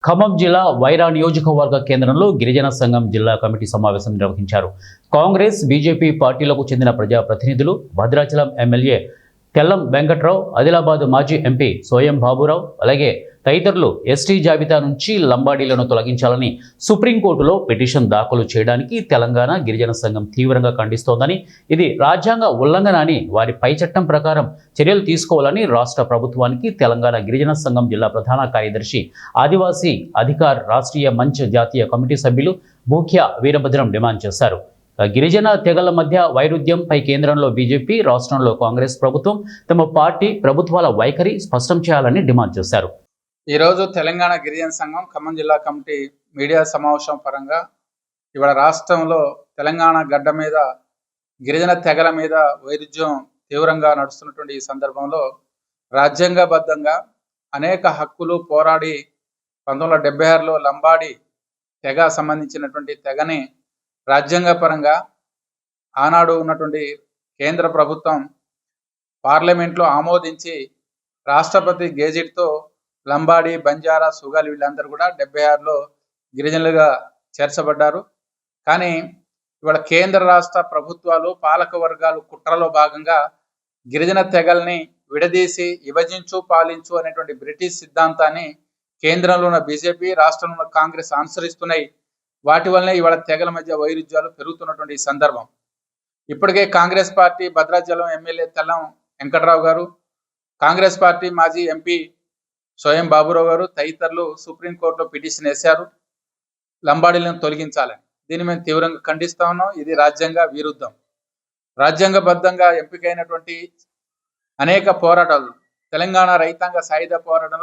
ఖమ్మం జిల్లా వైరా నియోజకవర్గ కేంద్రంలో గిరిజన సంఘం జిల్లా కమిటీ సమావేశం నిర్వహించారు. కాంగ్రెస్, బీజేపీ పార్టీలకు చెందిన ప్రజాప్రతినిధులు, భద్రాచలం ఎమ్మెల్యే తెల్లం వెంకట్రావు, ఆదిలాబాద్ మాజీ ఎంపీ సోయం బాబురావు, అలాగే తదితరులు ఎస్టీ జాబితా నుంచి లంబాడీలను తొలగించాలని సుప్రీంకోర్టులో పిటిషన్ దాఖలు చేయడానికి తెలంగాణ గిరిజన సంఘం తీవ్రంగా ఖండిస్తోందని, ఇది రాజ్యాంగ ఉల్లంఘన అని, వారి పై చట్టం ప్రకారం చర్యలు తీసుకోవాలని రాష్ట్ర ప్రభుత్వానికి తెలంగాణ గిరిజన సంఘం జిల్లా ప్రధాన కార్యదర్శి, ఆదివాసీ అధికార్ రాష్ట్రీయ మంచ్ జాతీయ కమిటీ సభ్యులు భూఖ్య వీరభద్రం డిమాండ్ చేశారు. గిరిజన తెగల మధ్య వైరుధ్యంపై కేంద్రంలో బీజేపీ, రాష్ట్రంలో కాంగ్రెస్ ప్రభుత్వం తమ పార్టీ ప్రభుత్వాల వైఖరి స్పష్టం చేయాలని డిమాండ్ చేశారు. ఈరోజు తెలంగాణ గిరిజన సంఘం ఖమ్మం జిల్లా కమిటీ మీడియా సమావేశం పరంగా ఇవాళ రాష్ట్రంలో తెలంగాణ గడ్డ మీద గిరిజన తెగల మీద వైరుధ్యం తీవ్రంగా నడుస్తున్నటువంటి ఈ సందర్భంలో రాజ్యాంగబద్ధంగా అనేక హక్కులు పోరాడి 1976లో లంబాడి తెగ సంబంధించినటువంటి తెగని రాజ్యాంగపరంగా ఆనాడు ఉన్నటువంటి కేంద్ర ప్రభుత్వం పార్లమెంట్లో ఆమోదించి రాష్ట్రపతి గెజిట్తో లంబాడి, బంజారా, సుగాలి వీళ్ళందరూ కూడా 76లో గిరిజనులుగా చేర్చబడ్డారు. కానీ ఇవాళ కేంద్ర రాష్ట్ర ప్రభుత్వాలు, పాలక వర్గాలు కుట్రలో భాగంగా గిరిజన తెగల్ని విడదీసి విభజించు పాలించు అనేటువంటి బ్రిటిష్ సిద్ధాంతాన్ని కేంద్రంలో ఉన్న బీజేపీ, రాష్ట్రంలో ఉన్న కాంగ్రెస్ అనుసరిస్తున్నాయి. వాటి వల్లనే ఇవాళ తెగల మధ్య వైరుధ్యాలు పెరుగుతున్నటువంటి ఈ సందర్భం. ఇప్పటికే కాంగ్రెస్ పార్టీ భద్రాచలం ఎమ్మెల్యే తెల్లం వెంకట్రావు గారు, కాంగ్రెస్ పార్టీ మాజీ ఎంపీ సోయం బాబురావు గారు తదితరులు సుప్రీంకోర్టులో పిటిషన్ వేశారు లంబాడీలను తొలగించాలని. దీన్ని మేము తీవ్రంగా ఖండిస్తా ఉన్నాం. ఇది రాజ్యాంగ విరుద్ధం. రాజ్యాంగబద్ధంగా ఎంపికైనటువంటి అనేక పోరాటాలు, తెలంగాణ రైతాంగ సాయుధ పోరాటంలో